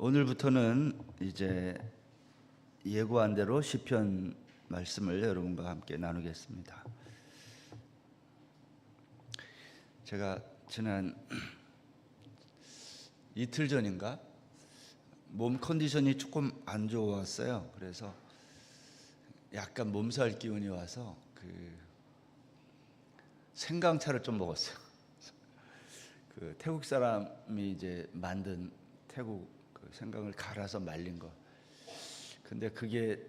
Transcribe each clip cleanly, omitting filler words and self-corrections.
오늘부터는 이제 예고한 대로 시편 말씀을 여러분과 함께 나누겠습니다. 제가 지난 이틀 전인가 몸 컨디션이 조금 안 좋았어요. 그래서 약간 몸살 기운이 와서 생강차를 좀 먹었어요. 태국 사람이 이제 만든 태국 생강을 갈아서 말린 거. 근데 그게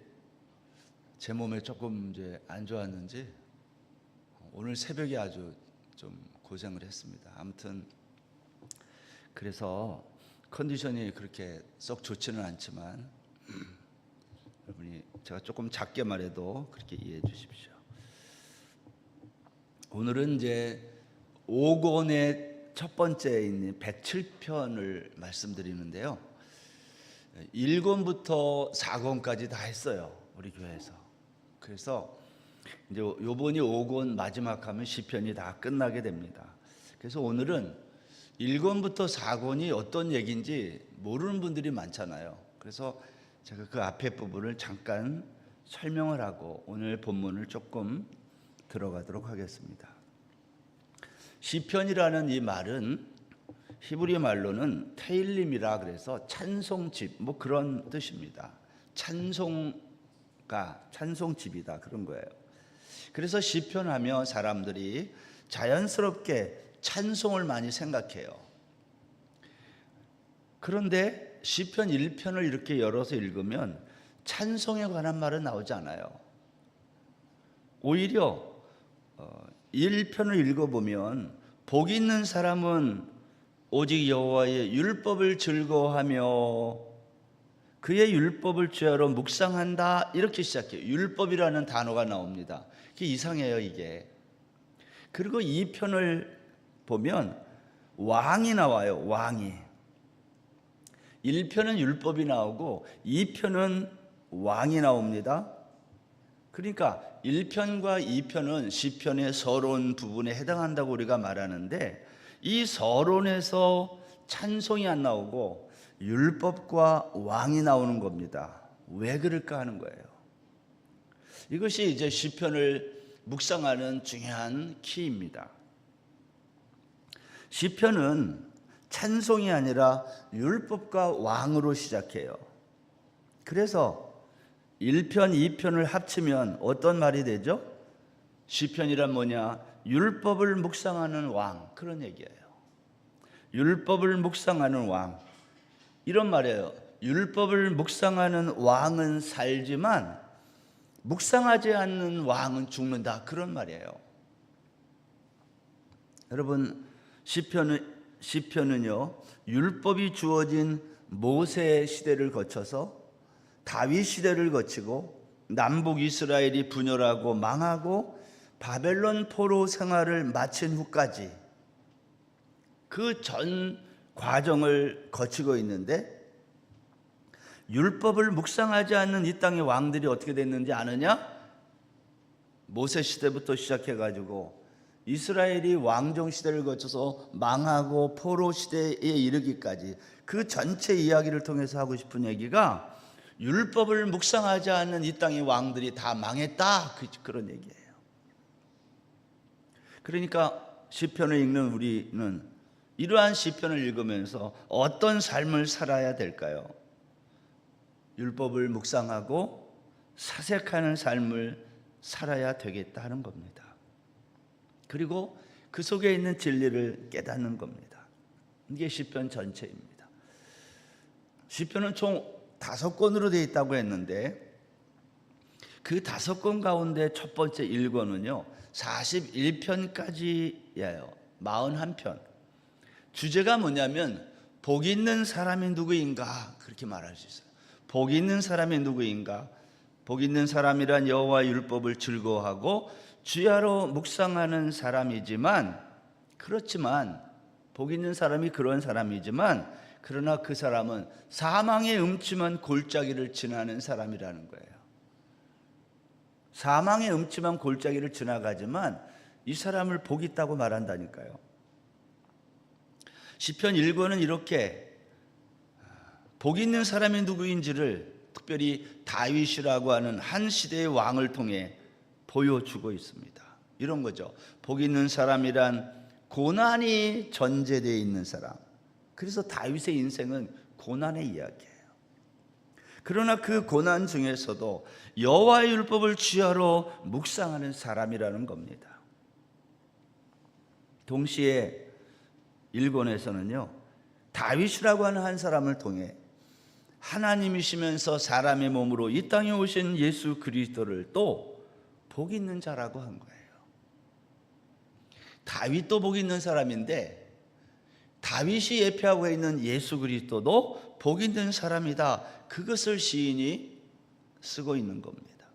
제 몸에 조금 이제 안 좋았는지 오늘 새벽에 아주 좀 고생을 했습니다. 아무튼 그래서 컨디션이 그렇게 썩 좋지는 않지만 여러분이 제가 조금 작게 말해도 그렇게 이해해 주십시오. 오늘은 이제 5권의 첫 번째 있는 107편을 말씀드리는데요. 1권부터 4권까지 다 했어요, 우리 교회에서. 그래서 이제 요번이 5권 마지막 하면 시편이 다 끝나게 됩니다. 그래서 오늘은 1권부터 4권이 어떤 얘기인지 모르는 분들이 많잖아요. 그래서 제가 그 앞에 부분을 잠깐 설명을 하고 오늘 본문을 조금 들어가도록 하겠습니다. 시편이라는 이 말은 히브리 말로는 테일림이라 그래서 찬송집 뭐 그런 뜻입니다. 찬송가, 찬송집이다 그런 거예요. 그래서 시편하면 사람들이 자연스럽게 찬송을 많이 생각해요. 그런데 시편 1편을 이렇게 열어서 읽으면 찬송에 관한 말은 나오지 않아요. 오히려 1편을 읽어보면 복 있는 사람은 오직 여호와의 율법을 즐거워하며 그의 율법을 주야로 묵상한다 이렇게 시작해요. 율법이라는 단어가 나옵니다. 그게 이상해요 이게. 그리고 2편을 보면 왕이 나와요. 왕이. 1편은 율법이 나오고 2편은 왕이 나옵니다. 그러니까 1편과 2편은 시편의 서론 부분에 해당한다고 우리가 말하는데 이 서론에서 찬송이 안 나오고 율법과 왕이 나오는 겁니다. 왜 그럴까 하는 거예요. 이것이 이제 시편을 묵상하는 중요한 키입니다. 시편은 찬송이 아니라 율법과 왕으로 시작해요. 그래서 1편, 2편을 합치면 어떤 말이 되죠? 시편이란 뭐냐? 율법을 묵상하는 왕, 그런 얘기예요. 율법을 묵상하는 왕, 이런 말이에요. 율법을 묵상하는 왕은 살지만 묵상하지 않는 왕은 죽는다, 그런 말이에요. 여러분, 시편은요 율법이 주어진 모세 시대를 거쳐서 다윗 시대를 거치고 남북 이스라엘이 분열하고 망하고 바벨론 포로 생활을 마친 후까지 그 전 과정을 거치고 있는데 율법을 묵상하지 않는 이 땅의 왕들이 어떻게 됐는지 아느냐? 모세 시대부터 시작해가지고 이스라엘이 왕정 시대를 거쳐서 망하고 포로 시대에 이르기까지 그 전체 이야기를 통해서 하고 싶은 얘기가 율법을 묵상하지 않는 이 땅의 왕들이 다 망했다, 그런 얘기예요. 그러니까 시편을 읽는 우리는 이러한 시편을 읽으면서 어떤 삶을 살아야 될까요? 율법을 묵상하고 사색하는 삶을 살아야 되겠다 하는 겁니다. 그리고 그 속에 있는 진리를 깨닫는 겁니다. 이게 시편 전체입니다. 시편은 총 5권으로 되어 있다고 했는데 그 5권 가운데 첫 번째 1권은요 41편까지예요. 41편. 주제가 뭐냐면 복 있는 사람이 누구인가, 그렇게 말할 수 있어요. 복 있는 사람이 누구인가? 복 있는 사람이란 여호와의 율법을 즐거워하고 주야로 묵상하는 사람이지만, 그렇지만 복 있는 사람이 그런 사람이지만 그러나 그 사람은 사망의 음침한 골짜기를 지나는 사람이라는 거예요. 사망의 음침한 골짜기를 지나가지만 이 사람을 복 있다고 말한다니까요. 시편 1권은 이렇게 복 있는 사람이 누구인지를 특별히 다윗이라고 하는 한 시대의 왕을 통해 보여주고 있습니다. 이런 거죠. 복 있는 사람이란 고난이 전제되어 있는 사람. 그래서 다윗의 인생은 고난의 이야기예요. 그러나 그 고난 중에서도 여호와의 율법을 주야로 묵상하는 사람이라는 겁니다. 동시에 일권에서는요, 다윗이라고 하는 한 사람을 통해 하나님이시면서 사람의 몸으로 이 땅에 오신 예수 그리스도를 또 복 있는 자라고 한 거예요. 다윗도 복 있는 사람인데 다윗이 예표하고 있는 예수 그리스도도 복 있는 사람이다. 그것을 시인이 쓰고 있는 겁니다.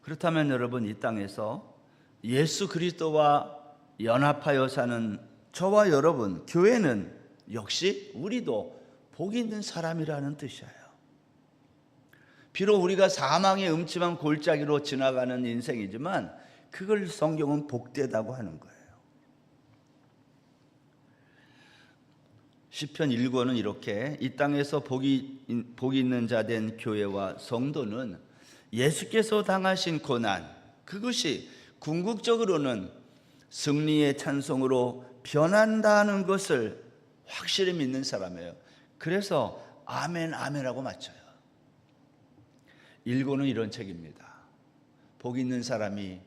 그렇다면 여러분, 이 땅에서 예수 그리스도와 연합하여 사는 저와 여러분, 교회는 역시 우리도 복 있는 사람이라는 뜻이에요. 비록 우리가 사망의 음침한 골짜기로 지나가는 인생이지만 그걸 성경은 복되다고 하는 거예요. 시편 1권은 이렇게, 이 땅에서 복이 있는 자 된 교회와 성도는 예수께서 당하신 고난, 그것이 궁극적으로는 승리의 찬송으로 변한다는 것을 확실히 믿는 사람이에요. 그래서 아멘 아멘하고 맞춰요. 1권은 이런 책입니다. 복 있는 사람이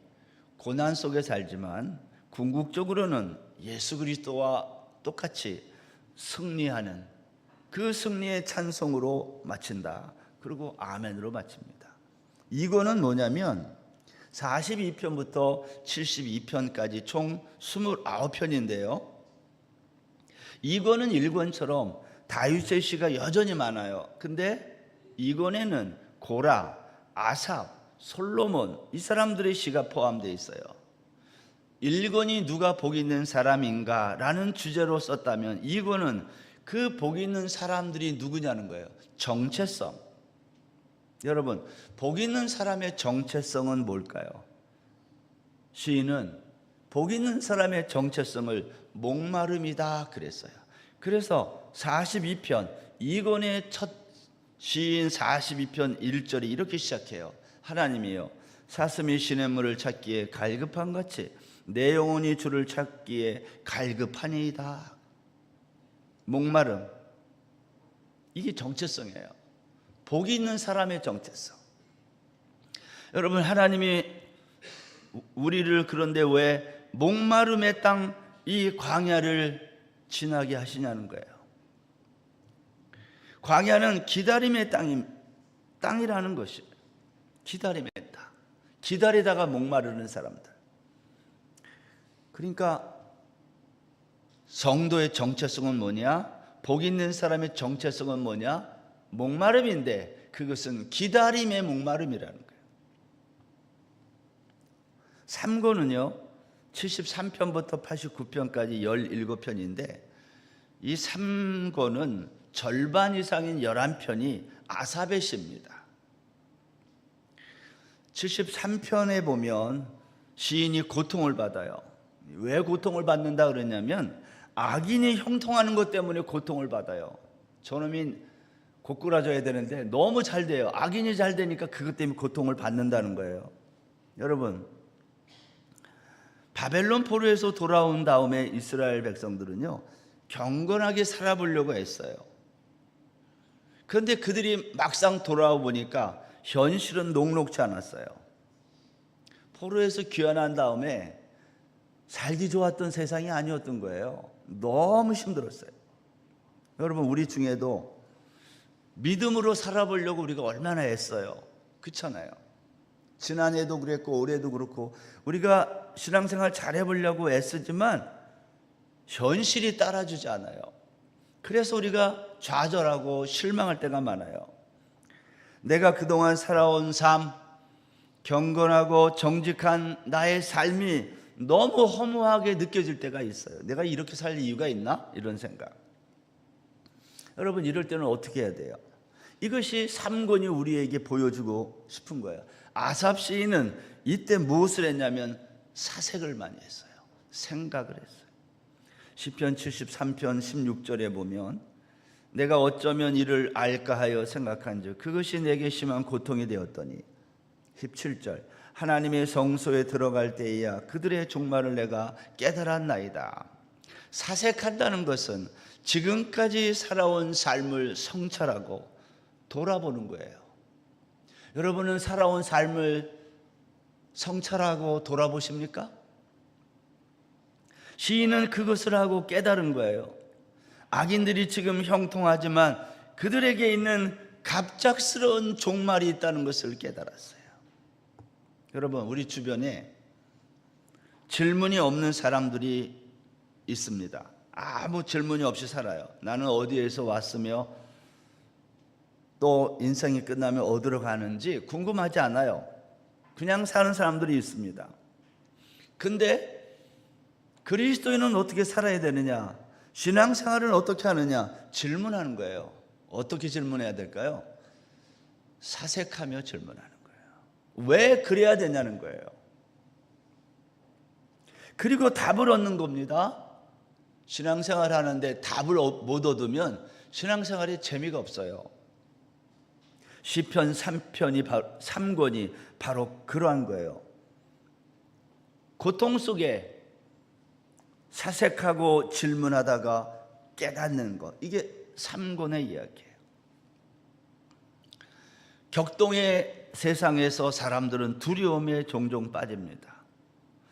고난 속에 살지만 궁극적으로는 예수 그리스도와 똑같이 승리하는 그 승리의 찬송으로 마친다. 그리고 아멘으로 마칩니다. 2권은 뭐냐면 42편부터 72편까지 총 29편인데요. 2권은 1권처럼 다윗의 시가 여전히 많아요. 근데 2권에는 고라, 아삽, 솔로몬 이 사람들의 시가 포함되어 있어요. 1권이 누가 복 있는 사람인가 라는 주제로 썼다면 2권은 그 복 있는 사람들이 누구냐는 거예요. 정체성. 여러분, 복 있는 사람의 정체성은 뭘까요? 시인은 복 있는 사람의 정체성을 목마름이다 그랬어요. 그래서 42편 2권의 첫 시인 42편 1절이 이렇게 시작해요. 하나님이여, 사슴이 시냇물을 찾기에 갈급한 같이 내 영혼이 주를 찾기에 갈급하니이다. 목마름, 이게 정체성이에요. 복이 있는 사람의 정체성. 여러분, 하나님이 우리를 그런데 왜 목마름의 땅, 이 광야를 지나게 하시냐는 거예요. 광야는 기다림의 땅이라는 것이, 기다림의 땅. 기다리다가 목마르는 사람들. 그러니까 성도의 정체성은 뭐냐? 복 있는 사람의 정체성은 뭐냐? 목마름인데 그것은 기다림의 목마름이라는 거예요. 3권은요 73편부터 89편까지 17편인데 이 3권은 절반 이상인 11편이 아삽의 시입니다. 73편에 보면 시인이 고통을 받아요. 왜 고통을 받는다 그러냐면 악인이 형통하는 것 때문에 고통을 받아요. 저놈이 고꾸라져야 되는데 너무 잘 돼요. 악인이 잘 되니까 그것 때문에 고통을 받는다는 거예요. 여러분, 바벨론 포로에서 돌아온 다음에 이스라엘 백성들은요 경건하게 살아보려고 했어요. 그런데 그들이 막상 돌아와 보니까 현실은 녹록지 않았어요. 포로에서 귀환한 다음에 살기 좋았던 세상이 아니었던 거예요. 너무 힘들었어요. 여러분, 우리 중에도 믿음으로 살아보려고 우리가 얼마나 애써요. 그렇잖아요. 지난해도 그랬고 올해도 그렇고 우리가 신앙생활 잘해보려고 애쓰지만 현실이 따라주지 않아요. 그래서 우리가 좌절하고 실망할 때가 많아요. 내가 그동안 살아온 삶, 경건하고 정직한 나의 삶이 너무 허무하게 느껴질 때가 있어요. 내가 이렇게 살 이유가 있나? 이런 생각. 여러분, 이럴 때는 어떻게 해야 돼요? 이것이 3권이 우리에게 보여주고 싶은 거예요. 아삽 시인은 이때 무엇을 했냐면 사색을 많이 했어요. 생각을 했어요. 시편 73편 16절에 보면 내가 어쩌면 이를 알까 하여 생각한즉 그것이 내게 심한 고통이 되었더니 17절 하나님의 성소에 들어갈 때에야 그들의 종말을 내가 깨달았나이다. 사색한다는 것은 지금까지 살아온 삶을 성찰하고 돌아보는 거예요. 여러분은 살아온 삶을 성찰하고 돌아보십니까? 시인은 그것을 하고 깨달은 거예요. 악인들이 지금 형통하지만 그들에게 있는 갑작스러운 종말이 있다는 것을 깨달았어요. 여러분, 우리 주변에 질문이 없는 사람들이 있습니다. 아무 질문이 없이 살아요. 나는 어디에서 왔으며 또 인생이 끝나면 어디로 가는지 궁금하지 않아요. 그냥 사는 사람들이 있습니다. 근데 그리스도인은 어떻게 살아야 되느냐? 신앙생활은 어떻게 하느냐? 질문하는 거예요. 어떻게 질문해야 될까요? 사색하며 질문하는 거예요. 왜 그래야 되냐는 거예요. 그리고 답을 얻는 겁니다. 신앙생활 하는데 답을 못 얻으면 신앙생활에 재미가 없어요. 시편 3권이 바로 그러한 거예요. 고통 속에 사색하고 질문하다가 깨닫는 것, 이게 3권의 이야기예요. 격동의 세상에서 사람들은 두려움에 종종 빠집니다.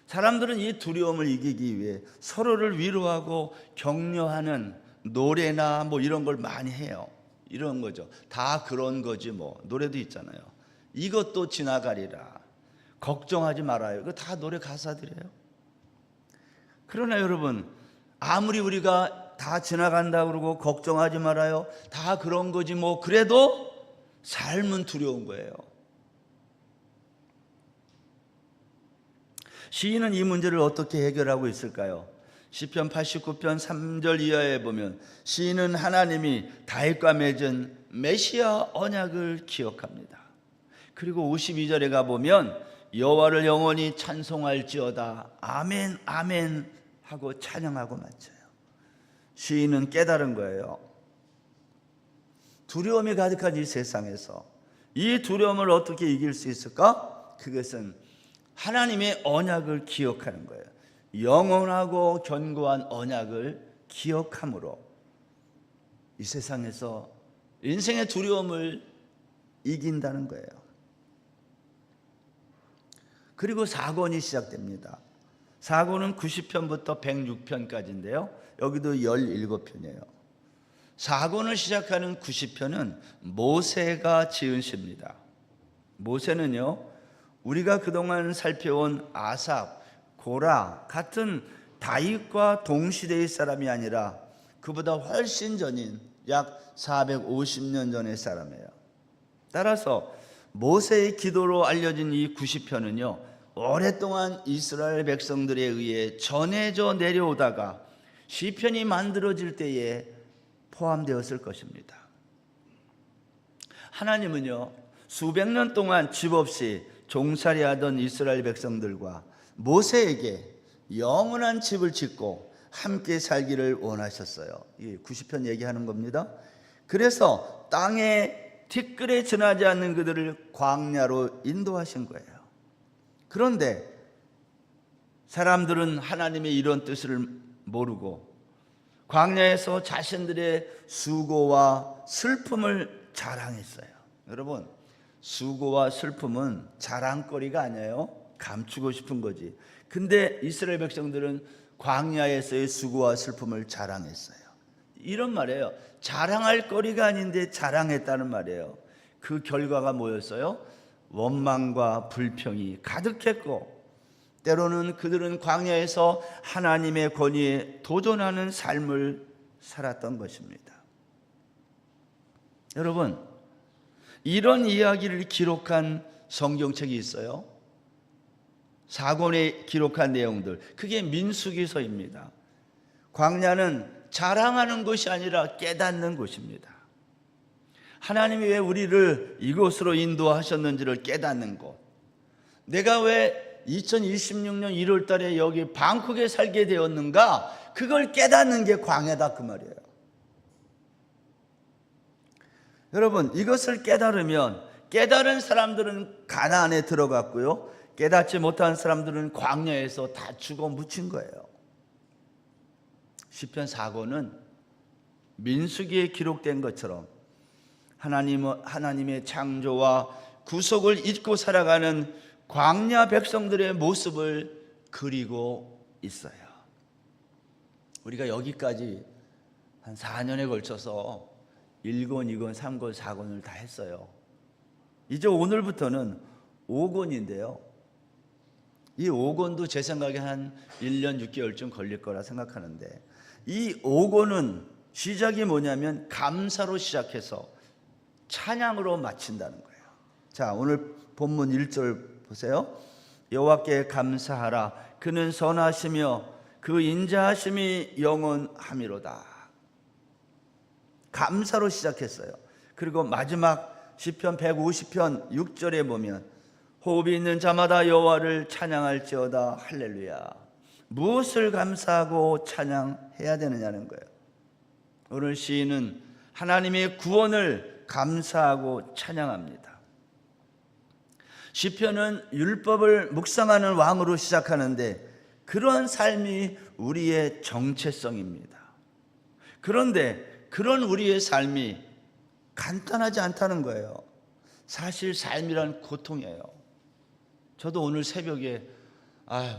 사람들은 이 두려움을 이기기 위해 서로를 위로하고 격려하는 노래나 뭐 이런 걸 많이 해요. 이런 거죠. 다 그런 거지 뭐. 노래도 있잖아요. 이것도 지나가리라. 걱정하지 말아요. 이거 다 노래 가사들이에요. 그러나 여러분, 아무리 우리가 다 지나간다 그러고 걱정하지 말아요. 다 그런 거지 뭐. 그래도 삶은 두려운 거예요. 시인은 이 문제를 어떻게 해결하고 있을까요? 시편 89편 3절 이하에 보면 시인은 하나님이 다윗과 맺은 메시아 언약을 기억합니다. 그리고 52절에 가보면 여호와를 영원히 찬송할지어다 아멘 아멘 하고 찬양하고 마쳐요. 시인은 깨달은 거예요. 두려움이 가득한 이 세상에서 이 두려움을 어떻게 이길 수 있을까? 그것은 하나님의 언약을 기억하는 거예요. 영원하고 견고한 언약을 기억함으로 이 세상에서 인생의 두려움을 이긴다는 거예요. 그리고 사권이 시작됩니다. 사권은 90편부터 106편까지인데요. 여기도 17편이에요. 사권을 시작하는 90편은 모세가 지은 시입니다. 모세는요, 우리가 그동안 살펴온 아삽, 고라 같은 다윗과 동시대의 사람이 아니라 그보다 훨씬 전인 약 450년 전의 사람이에요. 따라서 모세의 기도로 알려진 이 90편은요 오랫동안 이스라엘 백성들에 의해 전해져 내려오다가 시편이 만들어질 때에 포함되었을 것입니다. 하나님은요 수백 년 동안 집 없이 종살이하던 이스라엘 백성들과 모세에게 영원한 집을 짓고 함께 살기를 원하셨어요. 이 90편 얘기하는 겁니다. 그래서 땅에 티끌에 지나지 않는 그들을 광야로 인도하신 거예요. 그런데 사람들은 하나님의 이런 뜻을 모르고 광야에서 자신들의 수고와 슬픔을 자랑했어요. 여러분, 수고와 슬픔은 자랑거리가 아니에요. 감추고 싶은 거지. 근데 이스라엘 백성들은 광야에서의 수고와 슬픔을 자랑했어요. 이런 말이에요. 자랑할 거리가 아닌데 자랑했다는 말이에요. 그 결과가 뭐였어요? 원망과 불평이 가득했고 때로는 그들은 광야에서 하나님의 권위에 도전하는 삶을 살았던 것입니다. 여러분, 이런 이야기를 기록한 성경책이 있어요. 사권에 기록한 내용들, 그게 민수기서입니다. 광야는 자랑하는 것이 아니라 깨닫는 곳입니다. 하나님이 왜 우리를 이곳으로 인도하셨는지를 깨닫는 곳. 내가 왜 2026년 1월 달에 여기 방콕에 살게 되었는가? 그걸 깨닫는 게 광야다 그 말이에요. 여러분, 이것을 깨달으면 깨달은 사람들은 가나안에 들어갔고요, 깨닫지 못한 사람들은 광야에서 다 죽어 묻힌 거예요. 시편 4권은 민수기에 기록된 것처럼 하나님의 창조와 구속을 잊고 살아가는 광야 백성들의 모습을 그리고 있어요. 우리가 여기까지 한 4년에 걸쳐서 1권, 2권, 3권, 4권을 다 했어요. 이제 오늘부터는 5권인데요. 이 5권도 제 생각에 한 1년 6개월쯤 걸릴 거라 생각하는데, 이 5권은 시작이 뭐냐면 감사로 시작해서 찬양으로 마친다는 거예요. 자, 오늘 본문 1절 보세요. 여호와께 감사하라. 그는 선하시며 그 인자하심이 영원함이로다. 감사로 시작했어요. 그리고 마지막 시편 150편 6절에 보면 호흡이 있는 자마다 여호와를 찬양할지어다. 할렐루야. 무엇을 감사하고 찬양해야 되느냐는 거예요. 오늘 시인은 하나님의 구원을 감사하고 찬양합니다. 시편은 율법을 묵상하는 왕으로 시작하는데 그러한 삶이 우리의 정체성입니다. 그런데 그런 우리의 삶이 간단하지 않다는 거예요. 사실 삶이란 고통이에요. 저도 오늘 새벽에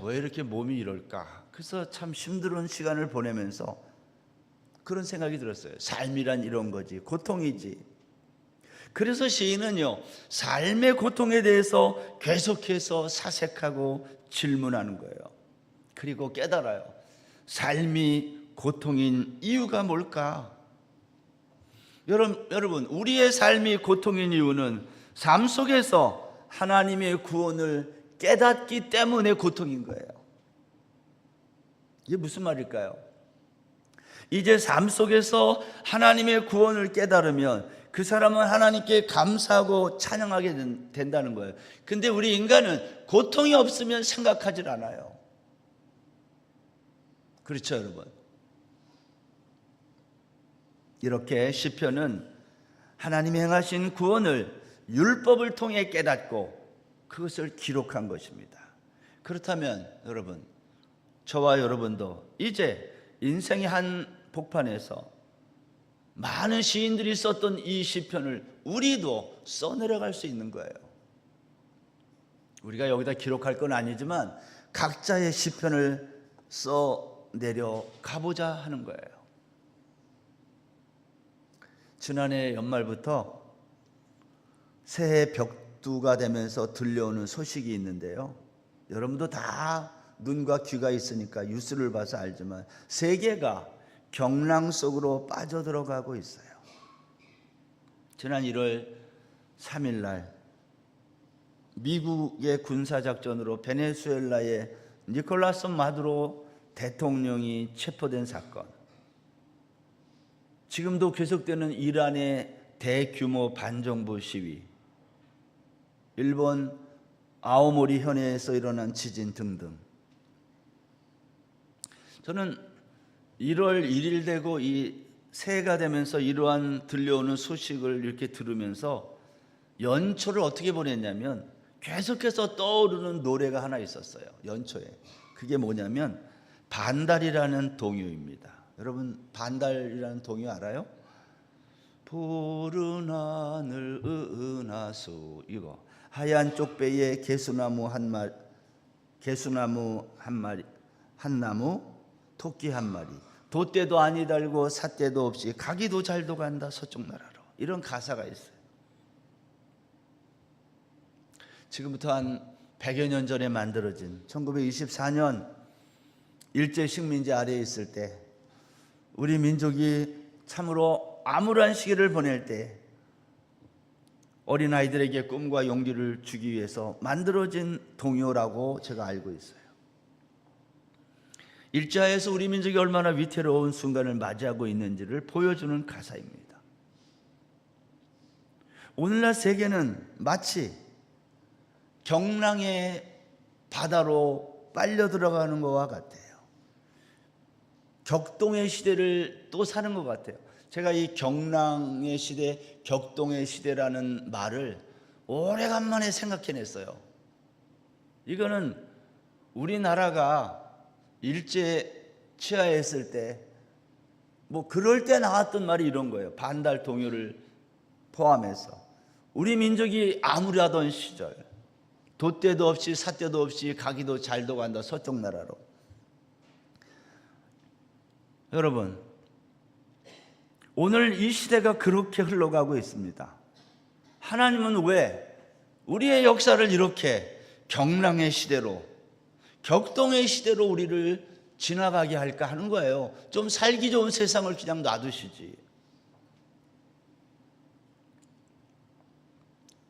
왜 이렇게 몸이 이럴까? 그래서 참 힘든 시간을 보내면서 그런 생각이 들었어요. 삶이란 이런 거지, 고통이지. 그래서 시인은요, 삶의 고통에 대해서 계속해서 사색하고 질문하는 거예요. 그리고 깨달아요. 삶이 고통인 이유가 뭘까? 여러분, 우리의 삶이 고통인 이유는 삶 속에서 하나님의 구원을 깨닫기 때문에 고통인 거예요. 이게 무슨 말일까요? 이제 삶 속에서 하나님의 구원을 깨달으면 그 사람은 하나님께 감사하고 찬양하게 된다는 거예요. 근데 우리 인간은 고통이 없으면 생각하질 않아요. 그렇죠, 여러분? 이렇게 시편은 하나님이 행하신 구원을 율법을 통해 깨닫고 그것을 기록한 것입니다. 그렇다면 여러분, 저와 여러분도 이제 인생의 한 복판에서 많은 시인들이 썼던 이 시편을 우리도 써내려갈 수 있는 거예요. 우리가 여기다 기록할 건 아니지만 각자의 시편을 써내려 가보자 하는 거예요. 지난해 연말부터 새해 벽두가 되면서 들려오는 소식이 있는데요, 여러분도 다 눈과 귀가 있으니까 뉴스를 봐서 알지만 세계가 경랑 속으로 빠져들어가고 있어요. 지난 1월 3일 날 미국의 군사작전으로 베네수엘라의 니콜라스 마두로 대통령이 체포된 사건, 지금도 계속되는 이란의 대규모 반정부 시위, 일본 아오모리 현해에서 일어난 지진 등등, 저는 1월 1일 되고 이 새해가 되면서 이러한 들려오는 소식을 이렇게 들으면서 연초를 어떻게 보냈냐면 계속해서 떠오르는 노래가 하나 있었어요. 연초에. 그게 뭐냐면 반달이라는 동요입니다. 여러분, 반달이라는 동요 알아요? 푸른 하늘 은하수, 이거 하얀 쪽배에 개수나무 한 나무, 토끼 한 마리, 돛대도 아니 달고 삿대도 없이 가기도 잘도 간다 서쪽 나라로, 이런 가사가 있어요. 지금부터 한 100여 년 전에 만들어진 1924년 일제 식민지 아래에 있을 때 우리 민족이 참으로 암울한 시기를 보낼 때 어린아이들에게 꿈과 용기를 주기 위해서 만들어진 동요라고 제가 알고 있어요. 일제하에서 우리 민족이 얼마나 위태로운 순간을 맞이하고 있는지를 보여주는 가사입니다. 오늘날 세계는 마치 경랑의 바다로 빨려 들어가는 것과 같아요. 격동의 시대를 또 사는 것 같아요. 제가 이 경랑의 시대, 격동의 시대라는 말을 오래간만에 생각해냈어요. 이거는 우리나라가 일제 치하했을 때 뭐 그럴 때 나왔던 말이 이런 거예요. 반달 동요를 포함해서 우리 민족이 암울하던 시절, 돛대도 없이 삿대도 없이 가기도 잘도 간다 서쪽 나라로. 여러분, 오늘 이 시대가 그렇게 흘러가고 있습니다. 하나님은 왜 우리의 역사를 이렇게 경랑의 시대로, 격동의 시대로 우리를 지나가게 할까 하는 거예요. 좀 살기 좋은 세상을 그냥 놔두시지.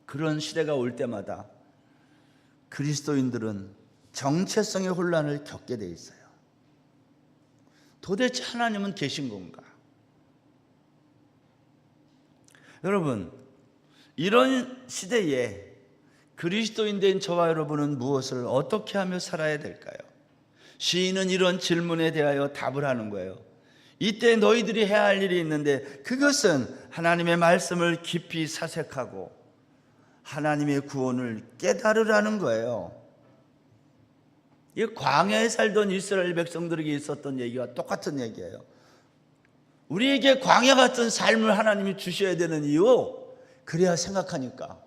그런 시대가 올 때마다 그리스도인들은 정체성의 혼란을 겪게 돼 있어요. 도대체 하나님은 계신 건가? 여러분, 이런 시대에 그리스도인 된 저와 여러분은 무엇을 어떻게 하며 살아야 될까요? 시인은 이런 질문에 대하여 답을 하는 거예요. 이때 너희들이 해야 할 일이 있는데 그것은 하나님의 말씀을 깊이 사색하고 하나님의 구원을 깨달으라는 거예요. 이 광야에 살던 이스라엘 백성들에게 있었던 얘기와 똑같은 얘기예요. 우리에게 광야 같은 삶을 하나님이 주셔야 되는 이유, 그래야 생각하니까.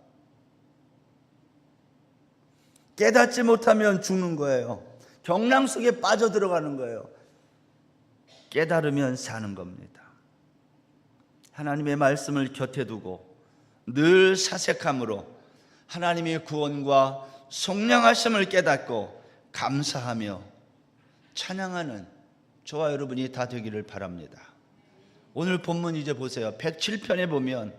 깨닫지 못하면 죽는 거예요. 경랑 속에 빠져들어가는 거예요. 깨달으면 사는 겁니다. 하나님의 말씀을 곁에 두고 늘 사색함으로 하나님의 구원과 속량하심을 깨닫고 감사하며 찬양하는 저와 여러분이 다 되기를 바랍니다. 오늘 본문 이제 보세요. 107편에 보면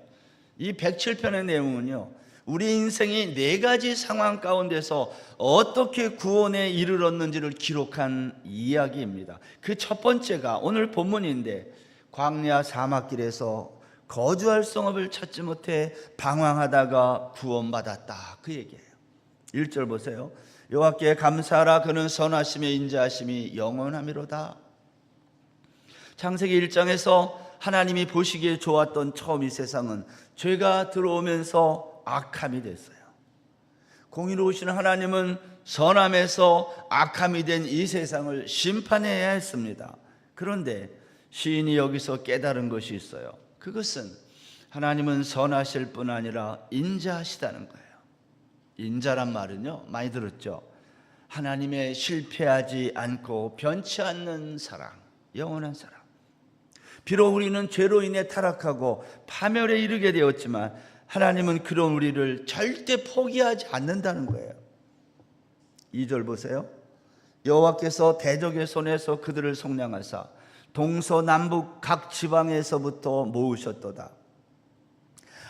이 107편의 내용은요, 우리 인생이 네 가지 상황 가운데서 어떻게 구원에 이르렀는지를 기록한 이야기입니다. 그 첫 번째가 오늘 본문인데, 광야 사막길에서 거주할 성읍을 찾지 못해 방황하다가 구원받았다, 그 얘기예요. 1절 보세요. 여호와께 감사하라. 그는 선하심에 인자하심이 영원하미로다. 창세기 1장에서 하나님이 보시기에 좋았던 처음 이 세상은 죄가 들어오면서 악함이 됐어요. 공의로우신 하나님은 선함에서 악함이 된 이 세상을 심판해야 했습니다. 그런데 시인이 여기서 깨달은 것이 있어요. 그것은 하나님은 선하실 뿐 아니라 인자하시다는 거예요. 인자란 말은요, 많이 들었죠. 하나님의 실패하지 않고 변치 않는 사랑, 영원한 사랑. 비록 우리는 죄로 인해 타락하고 파멸에 이르게 되었지만 하나님은 그런 우리를 절대 포기하지 않는다는 거예요. 2절 보세요. 여호와께서 대적의 손에서 그들을 속량하사 동서남북 각 지방에서부터 모으셨도다.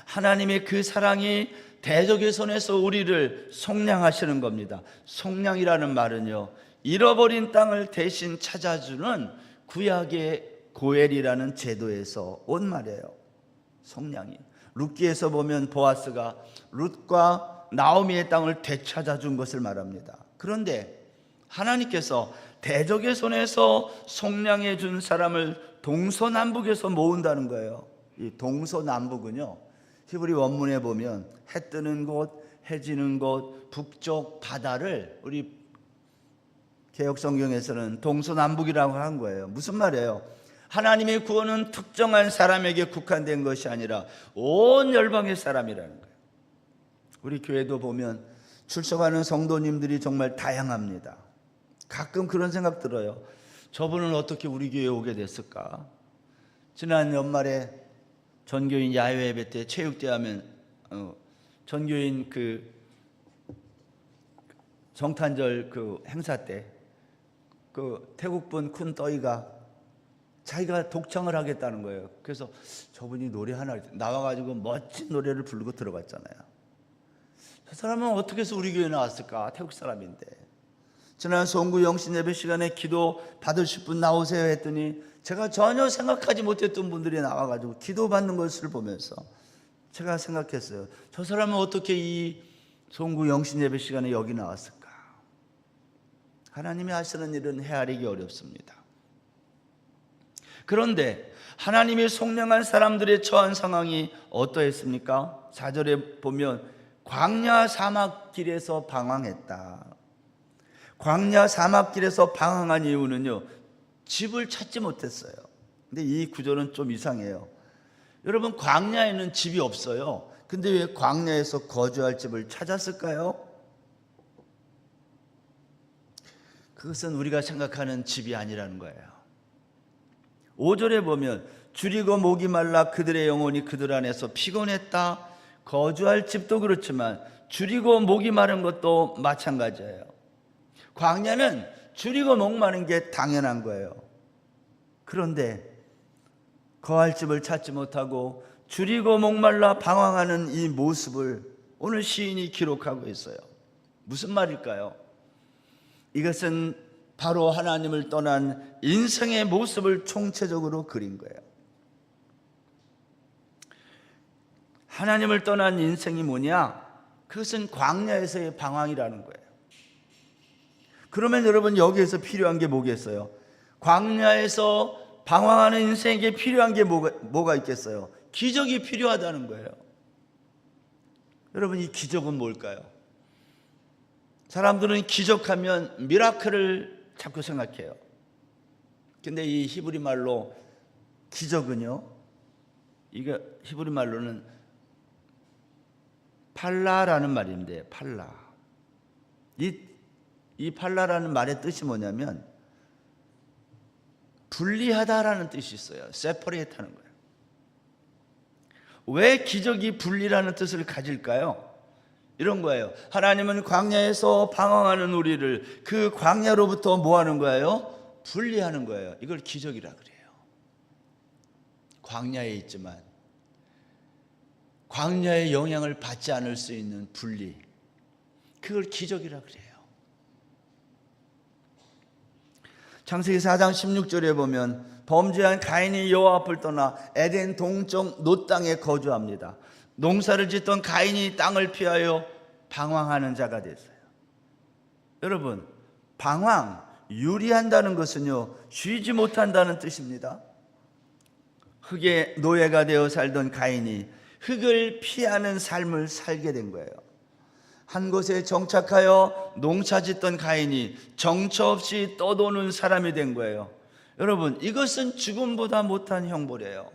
하나님의 그 사랑이 대적의 손에서 우리를 속량하시는 겁니다. 속량이라는 말은요, 잃어버린 땅을 대신 찾아주는 구약의 고엘이라는 제도에서 온 말이에요. 속량이. 룻기에서 보면 보아스가 룻과 나오미의 땅을 되찾아준 것을 말합니다. 그런데 하나님께서 대적의 손에서 속량해 준 사람을 동서남북에서 모은다는 거예요. 이 동서남북은요, 히브리 원문에 보면 해 뜨는 곳, 해 지는 곳, 북쪽 바다를 우리 개역성경에서는 동서남북이라고 한 거예요. 무슨 말이에요? 하나님의 구원은 특정한 사람에게 국한된 것이 아니라 온 열방의 사람이라는 거예요. 우리 교회도 보면 출석하는 성도님들이 정말 다양합니다. 가끔 그런 생각 들어요. 저분은 어떻게 우리 교회에 오게 됐을까? 지난 연말에 전교인 야외 예배 때 체육대 하면 전교인 그 정탄절 그 행사 때 그 태국분 큰 떠이가 자기가 독창을 하겠다는 거예요. 그래서 저분이 노래 하나 나와가지고 멋진 노래를 부르고 들어갔잖아요. 저 사람은 어떻게 해서 우리 교회에 나왔을까? 태국 사람인데. 지난 송구 영신 예배 시간에 기도 받으실 분 나오세요 했더니 제가 전혀 생각하지 못했던 분들이 나와가지고 기도 받는 것을 보면서 제가 생각했어요. 저 사람은 어떻게 이 송구 영신 예배 시간에 여기 나왔을까? 하나님이 하시는 일은 헤아리기 어렵습니다. 그런데 하나님이 속량한 사람들의 처한 상황이 어떠했습니까? 4절에 보면 광야 사막길에서 방황했다. 광야 사막길에서 방황한 이유는요, 집을 찾지 못했어요. 근데 이 구절은 좀 이상해요. 여러분, 광야에는 집이 없어요. 근데 왜 광야에서 거주할 집을 찾았을까요? 그것은 우리가 생각하는 집이 아니라는 거예요. 5절에 보면 줄이고 목이 말라 그들의 영혼이 그들 안에서 피곤했다. 거주할 집도 그렇지만 줄이고 목이 마른 것도 마찬가지예요. 광야는 줄이고 목 마른 게 당연한 거예요. 그런데 거할 집을 찾지 못하고 줄이고 목말라 방황하는 이 모습을 오늘 시인이 기록하고 있어요. 무슨 말일까요? 이것은 바로 하나님을 떠난 인생의 모습을 총체적으로 그린 거예요. 하나님을 떠난 인생이 뭐냐? 그것은 광야에서의 방황이라는 거예요. 그러면 여러분, 여기에서 필요한 게 뭐겠어요? 광야에서 방황하는 인생에게 필요한 게 뭐가 있겠어요? 기적이 필요하다는 거예요. 여러분, 이 기적은 뭘까요? 사람들은 기적하면 미라클을 자꾸 생각해요. 근데 이 히브리 말로 기적은요, 이게 히브리 말로는 팔라라는 말인데, 팔라. 이 팔라라는 말의 뜻이 뭐냐면 분리하다라는 뜻이 있어요. separate 하는 거예요. 왜 기적이 분리라는 뜻을 가질까요? 이런 거예요. 하나님은 광야에서 방황하는 우리를 그 광야로부터 뭐 하는 거예요? 분리하는 거예요. 이걸 기적이라 그래요. 광야에 있지만 광야의 영향을 받지 않을 수 있는 분리, 그걸 기적이라 그래요. 창세기 4장 16절에 보면 범죄한 가인이 여호와 앞을 떠나 에덴 동쪽 놋 땅에 거주합니다. 농사를 짓던 가인이 땅을 피하여 방황하는 자가 됐어요. 여러분, 방황, 유리한다는 것은요, 쉬지 못한다는 뜻입니다. 흙의 노예가 되어 살던 가인이 흙을 피하는 삶을 살게 된 거예요. 한 곳에 정착하여 농사 짓던 가인이 정처 없이 떠도는 사람이 된 거예요. 여러분, 이것은 죽음보다 못한 형벌이에요.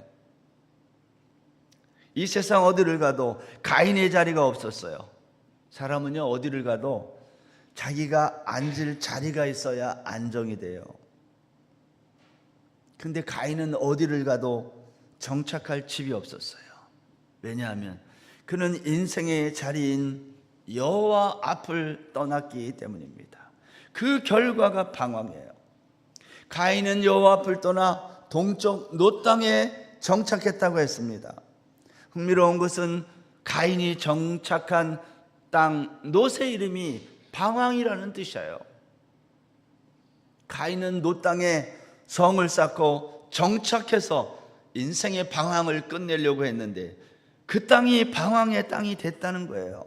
이 세상 어디를 가도 가인의 자리가 없었어요. 사람은요, 어디를 가도 자기가 앉을 자리가 있어야 안정이 돼요. 근데 가인은 어디를 가도 정착할 집이 없었어요. 왜냐하면 그는 인생의 자리인 여호와 앞을 떠났기 때문입니다. 그 결과가 방황이에요. 가인은 여호와 앞을 떠나 동쪽 놋 땅에 정착했다고 했습니다. 흥미로운 것은 가인이 정착한 땅 놋의 이름이 방황이라는 뜻이에요. 가인은 놋 땅에 성을 쌓고 정착해서 인생의 방황을 끝내려고 했는데 그 땅이 방황의 땅이 됐다는 거예요.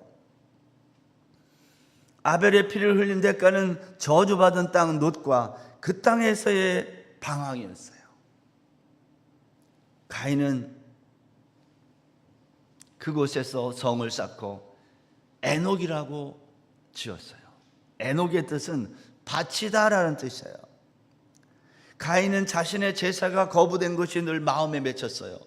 아벨의 피를 흘린 대가는 저주받은 땅 놋과 그 땅에서의 방황이었어요. 가인은 그곳에서 성을 쌓고 에녹이라고 지었어요. 에녹의 뜻은 바치다라는 뜻이에요. 가인은 자신의 제사가 거부된 것이 늘 마음에 맺혔어요.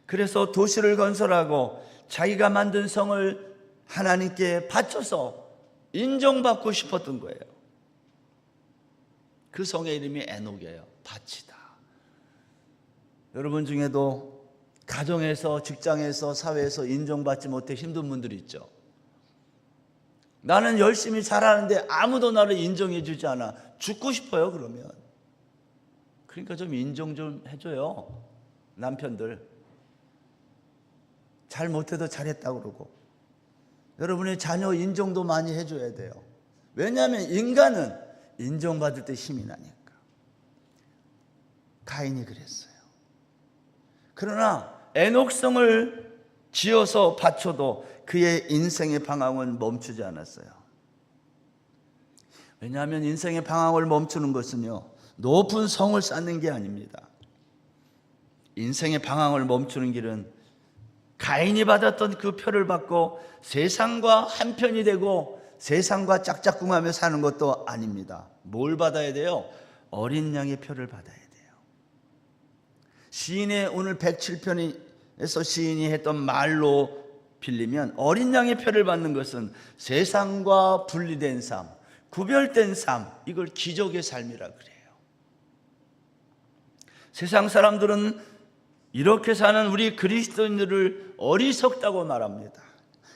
그래서 도시를 건설하고 자기가 만든 성을 하나님께 바쳐서 인정받고 싶었던 거예요. 그 성의 이름이 에녹이에요. 바치다. 여러분 중에도 가정에서, 직장에서, 사회에서 인정받지 못해 힘든 분들이 있죠. 나는 열심히 잘하는데 아무도 나를 인정해 주지 않아. 죽고 싶어요. 그러면 그러니까 좀 인정 좀 해줘요. 남편들 잘 못해도 잘했다고 그러고, 여러분의 자녀 인정도 많이 해줘야 돼요. 왜냐하면 인간은 인정받을 때 힘이 나니까. 가인이 그랬어요. 그러나 에녹성을 지어서 바쳐도 그의 인생의 방황은 멈추지 않았어요. 왜냐하면 인생의 방황을 멈추는 것은요, 높은 성을 쌓는 게 아닙니다. 인생의 방황을 멈추는 길은 가인이 받았던 그 표를 받고 세상과 한편이 되고 세상과 짝짝꿍하며 사는 것도 아닙니다. 뭘 받아야 돼요? 어린 양의 표를 받아야 돼요. 시인의 오늘 107편에서 시인이 했던 말로 빌리면 어린 양의 표를 받는 것은 세상과 분리된 삶, 구별된 삶, 이걸 기적의 삶이라 그래요. 세상 사람들은 이렇게 사는 우리 그리스도인들을 어리석다고 말합니다.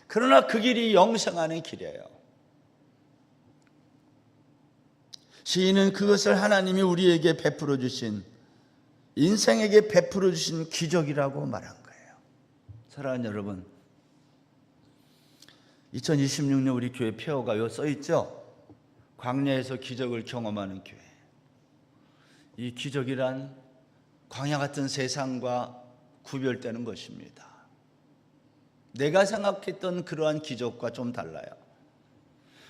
그러나 그 길이 영생하는 길이에요. 시인은 그것을 하나님이 우리에게 베풀어 주신, 인생에게 베풀어 주신 기적이라고 말한 거예요. 사랑하는 여러분, 2026년 우리 교회 폐허가 여기 써 있죠? 광야에서 기적을 경험하는 교회. 이 기적이란 광야 같은 세상과 구별되는 것입니다. 내가 생각했던 그러한 기적과 좀 달라요.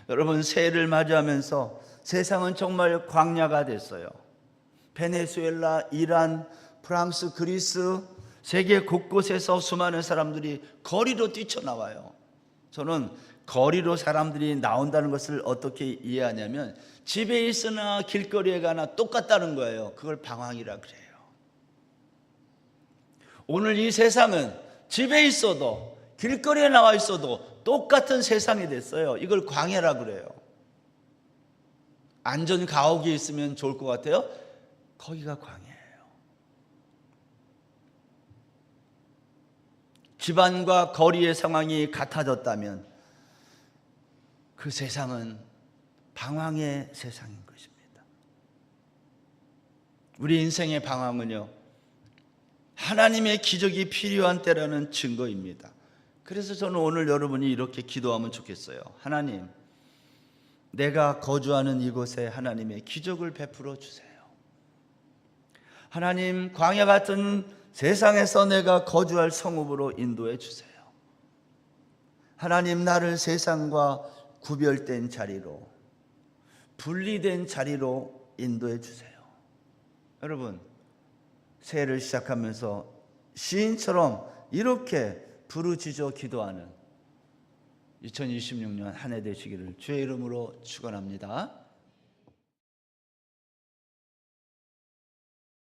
여러분, 새해를 맞이하면서 세상은 정말 광야가 됐어요. 베네수엘라, 이란, 프랑스, 그리스, 세계 곳곳에서 수많은 사람들이 거리로 뛰쳐나와요. 저는 거리로 사람들이 나온다는 것을 어떻게 이해하냐면 집에 있으나 길거리에 가나 똑같다는 거예요. 그걸 방황이라 그래요. 오늘 이 세상은 집에 있어도 길거리에 나와 있어도 똑같은 세상이 됐어요. 이걸 광야라 그래요. 안전 가옥이 있으면 좋을 것 같아요. 거기가 광야예요. 집안과 거리의 상황이 같아졌다면 그 세상은 방황의 세상인 것입니다. 우리 인생의 방황은요, 하나님의 기적이 필요한 때라는 증거입니다. 그래서 저는 오늘 여러분이 이렇게 기도하면 좋겠어요. 하나님, 내가 거주하는 이곳에 하나님의 기적을 베풀어 주세요. 하나님, 광야 같은 세상에서 내가 거주할 성읍으로 인도해 주세요. 하나님, 나를 세상과 구별된 자리로, 분리된 자리로 인도해 주세요. 여러분, 새해를 시작하면서 시인처럼 이렇게 부르짖어 기도하는 2026년 한 해 되시기를 주의 이름으로 축원합니다.